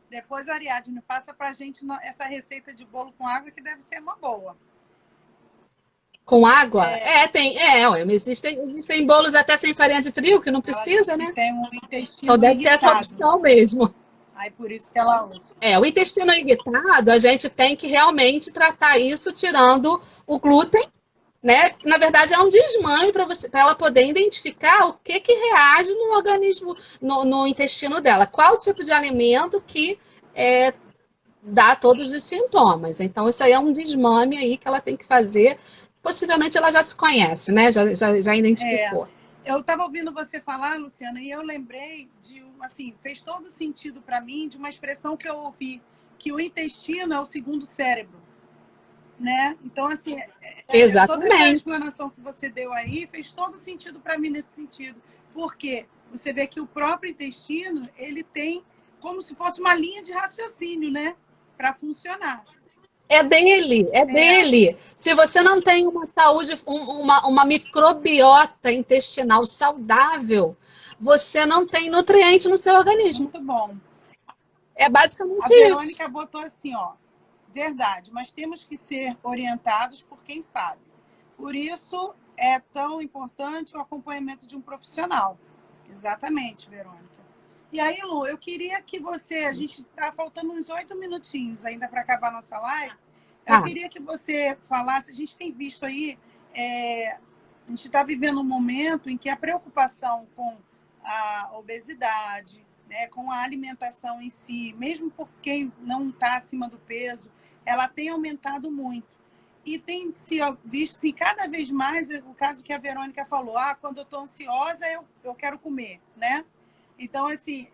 Depois a Ariadne passa para a gente essa receita de bolo com água, que deve ser uma boa. Com água? Existem bolos até sem farinha de trigo, que não precisa, né? Tem um intestino então deve irritado. ter essa opção mesmo. Aí por isso que ela usa. O intestino irritado, a gente tem que realmente tratar isso tirando o glúten, né? Na verdade, é um desmame para ela poder identificar o que reage no organismo, no intestino dela. Qual tipo de alimento que dá todos os sintomas. Então, isso aí é um desmame aí que ela tem que fazer. Possivelmente ela já se conhece, né? Já identificou. Eu estava ouvindo você falar, Luciana, e eu lembrei de, assim, fez todo sentido para mim de uma expressão que eu ouvi, que o intestino é o segundo cérebro. Né? Então, assim, exatamente. Toda essa explanação que você deu aí fez todo sentido para mim nesse sentido. Porque você vê que o próprio intestino, ele tem como se fosse uma linha de raciocínio, né? Para funcionar. É dele. Se você não tem uma saúde, uma microbiota intestinal saudável, você não tem nutriente no seu organismo. Muito bom. É basicamente A isso. Verônica botou assim, ó, verdade, mas temos que ser orientados por quem sabe. Por isso é tão importante o acompanhamento de um profissional. Exatamente, Verônica. E aí, Lu, eu queria que você, a gente está faltando uns 8 minutinhos ainda para acabar a nossa live, eu queria que você falasse, a gente tem visto aí, a gente está vivendo um momento em que a preocupação com a obesidade, né, com a alimentação em si, mesmo por quem não está acima do peso, ela tem aumentado muito. E tem se visto assim, cada vez mais o caso que a Verônica falou, quando eu estou ansiosa, eu quero comer, né? Então, assim,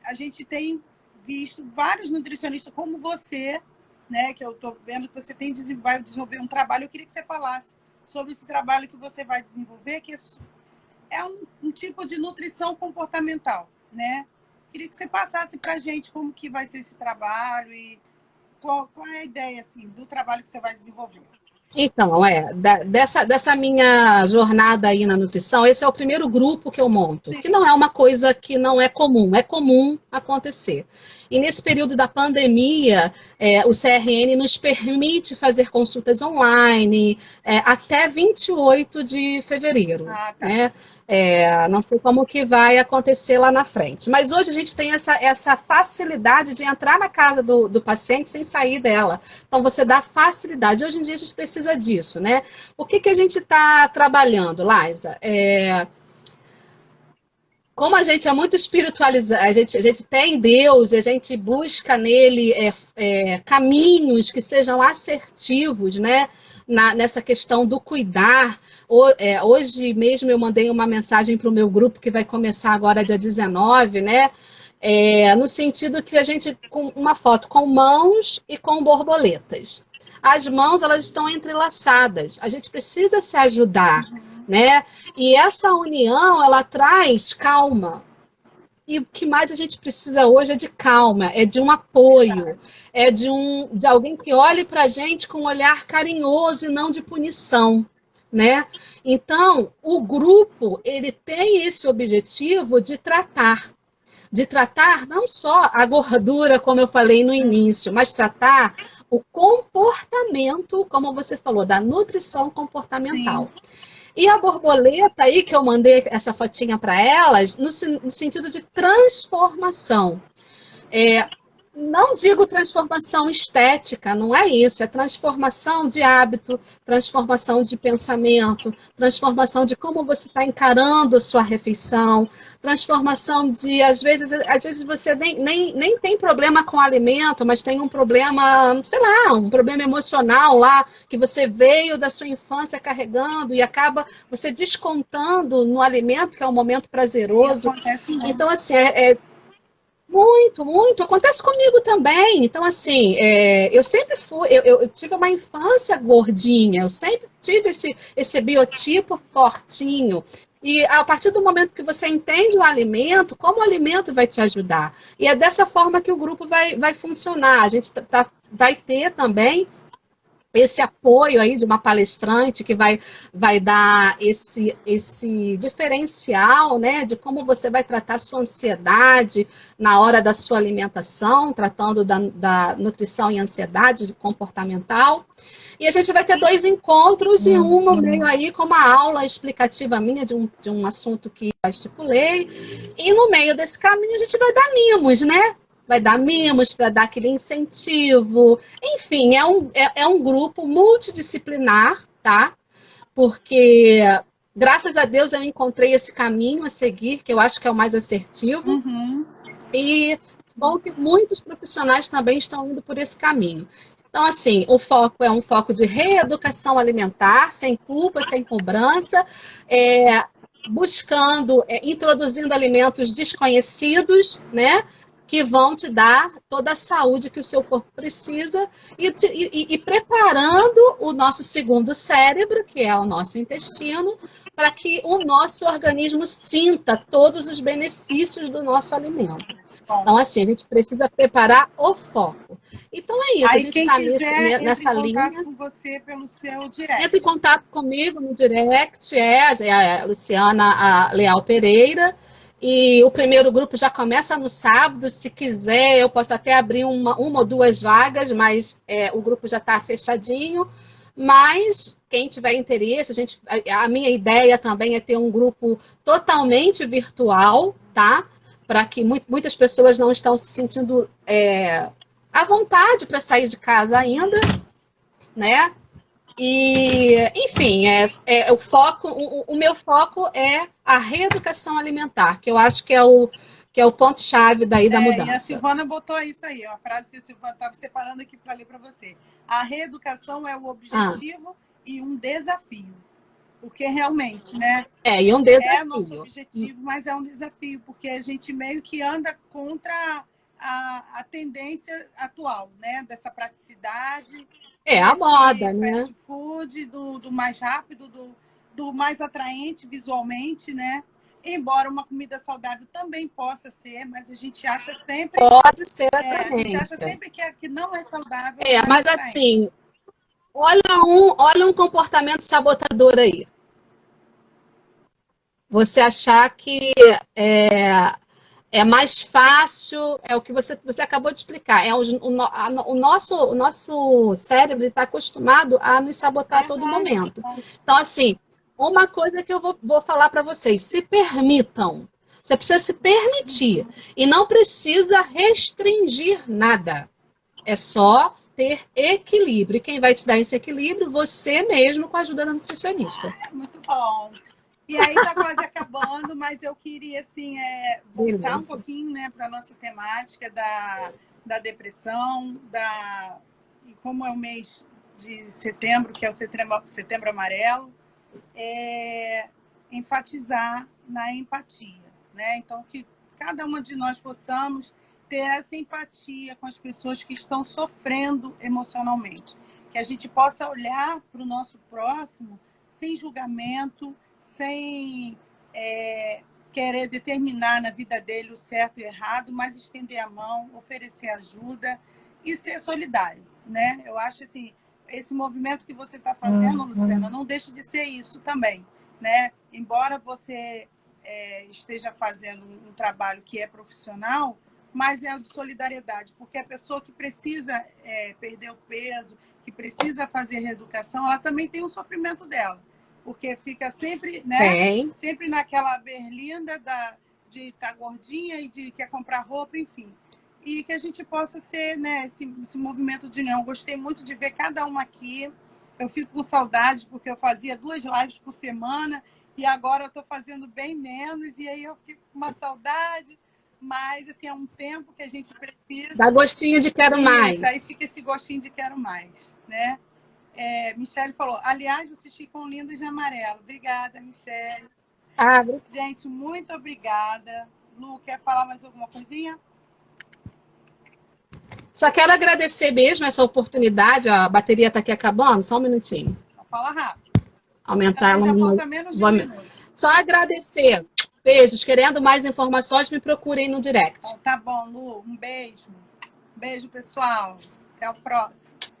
a gente tem visto vários nutricionistas como você, né, que eu estou vendo que você vai desenvolver um trabalho. Eu queria que você falasse sobre esse trabalho que você vai desenvolver, que é um tipo de nutrição comportamental, né? Queria que você passasse para a gente como que vai ser esse trabalho e qual é a ideia assim, do trabalho que você vai desenvolver. Então, dessa minha jornada aí na nutrição, esse é o primeiro grupo que eu monto, que não é uma coisa que não é comum acontecer. E nesse período da pandemia, o CRN nos permite fazer consultas online até 28 de fevereiro, Tá. né? Não sei como que vai acontecer lá na frente. Mas hoje a gente tem essa facilidade de entrar na casa do paciente sem sair dela. Então, você dá facilidade. Hoje em dia a gente precisa disso, né? O que a gente está trabalhando, Laisa? Como a gente é muito espiritualizado, a gente tem Deus, a gente busca nele caminhos que sejam assertivos, né? Nessa questão do cuidar. Hoje mesmo eu mandei uma mensagem para o meu grupo, que vai começar agora dia 19, né? No sentido que a gente, com uma foto com mãos e com borboletas. As mãos, elas estão entrelaçadas. A gente precisa se ajudar, né? E essa união, ela traz calma. E o que mais a gente precisa hoje é de calma, é de um apoio, é de alguém que olhe para a gente com um olhar carinhoso e não de punição, né? Então, o grupo, ele tem esse objetivo de tratar não só a gordura, como eu falei no início, mas tratar o comportamento, como você falou, da nutrição comportamental. Sim. E a borboleta aí, que eu mandei essa fotinha para elas, no sentido de transformação. Não digo transformação estética, não é isso, é transformação de hábito, transformação de pensamento, transformação de como você está encarando a sua refeição, transformação de, às vezes você nem tem problema com o alimento, mas tem um problema, sei lá, um problema emocional lá, que você veio da sua infância carregando e acaba você descontando no alimento, que é um momento prazeroso. Então, assim, muito. Acontece comigo também. Então, assim, eu sempre eu tive uma infância gordinha, eu sempre tive esse biotipo fortinho. E a partir do momento que você entende o alimento, como o alimento vai te ajudar. E é dessa forma que o grupo vai funcionar. A gente vai ter também esse apoio aí de uma palestrante que vai dar esse diferencial, né, de como você vai tratar a sua ansiedade na hora da sua alimentação, tratando da nutrição e ansiedade comportamental. E a gente vai ter 2 encontros e um no meio aí com uma aula explicativa minha de um assunto que eu estipulei. E no meio desse caminho a gente vai dar mimos, né? Vai dar mimos para dar aquele incentivo. Enfim, é um grupo multidisciplinar, tá? Porque, graças a Deus, eu encontrei esse caminho a seguir, que eu acho que é o mais assertivo. Uhum. E bom que muitos profissionais também estão indo por esse caminho. Então, assim, o foco é um foco de reeducação alimentar, sem culpa, sem cobrança, introduzindo alimentos desconhecidos, né? Que vão te dar toda a saúde que o seu corpo precisa e preparando o nosso segundo cérebro, que é o nosso intestino, para que o nosso organismo sinta todos os benefícios do nosso alimento. Então, assim, a gente precisa preparar o foco. Então, é isso. Aí, a gente está nessa linha. Entra em contato com você pelo seu direct. Entra em contato comigo no direct, a Luciana Leal Pereira. E o primeiro grupo já começa no sábado. Se quiser, eu posso até abrir uma ou duas vagas, mas o grupo já está fechadinho. Mas quem tiver interesse, a minha ideia também é ter um grupo totalmente virtual, tá? Para que muitas pessoas não estão se sentindo à vontade para sair de casa ainda, né? E, enfim, o meu foco é a reeducação alimentar, que eu acho que é o ponto-chave daí da mudança. E a Silvana botou isso aí, uma frase que a Silvana estava separando aqui para ler para você. A reeducação é o objetivo e um desafio. Porque realmente, né? E um desafio. É nosso objetivo, mas é um desafio, porque a gente meio que anda contra a tendência atual, né? Dessa praticidade. A moda, né? Fast food, do mais rápido, do mais atraente visualmente, né? Embora uma comida saudável também possa ser, mas a gente acha sempre... Pode ser atraente. A gente acha sempre que não é saudável. Mas assim, olha um comportamento sabotador aí. Você achar que é mais fácil, é o que você acabou de explicar. O nosso cérebro está acostumado a nos sabotar a todo momento. Então, assim, uma coisa que eu vou falar para vocês, se permitam. Você precisa se permitir. E não precisa restringir nada. É só ter equilíbrio. E quem vai te dar esse equilíbrio? Você mesmo, com a ajuda da nutricionista. Muito bom. E aí está quase acabando, mas eu queria assim, voltar um pouquinho, né, para a nossa temática da depressão, e como é o mês de setembro, que é o setembro amarelo, enfatizar na empatia, né? Então, que cada uma de nós possamos ter essa empatia com as pessoas que estão sofrendo emocionalmente. Que a gente possa olhar para o nosso próximo sem julgamento, sem querer determinar na vida dele o certo e o errado, mas estender a mão, oferecer ajuda e ser solidário, né? Eu acho assim, esse movimento que você está fazendo, Luciana, não deixa de ser isso também, né? Embora você esteja fazendo um trabalho que é profissional, mas é de solidariedade, porque a pessoa que precisa perder o peso, que precisa fazer reeducação, ela também tem o sofrimento dela. Porque fica sempre, né? Sempre naquela berlinda de estar gordinha e de quer comprar roupa, enfim. E que a gente possa ser, né, esse movimento de união. Gostei muito de ver cada uma aqui. Eu fico com saudade, porque eu fazia 2 lives por semana e agora eu estou fazendo bem menos. E aí eu fico com uma saudade, mas assim, é um tempo que a gente precisa. Dá gostinho de quero mais. Aí fica esse gostinho de quero mais, né? Michele falou, aliás, vocês ficam lindas de amarelo. Obrigada, Michele. Gente, muito obrigada. Lu, quer falar mais alguma coisinha? Só quero agradecer mesmo essa oportunidade. A bateria está aqui acabando. Só um minutinho. Fala rápido. Aumentar ela. Minutos. Só agradecer. Beijos. Querendo mais informações, me procurem no direct. Tá bom, Lu. Um beijo. Beijo, pessoal. Até o próximo.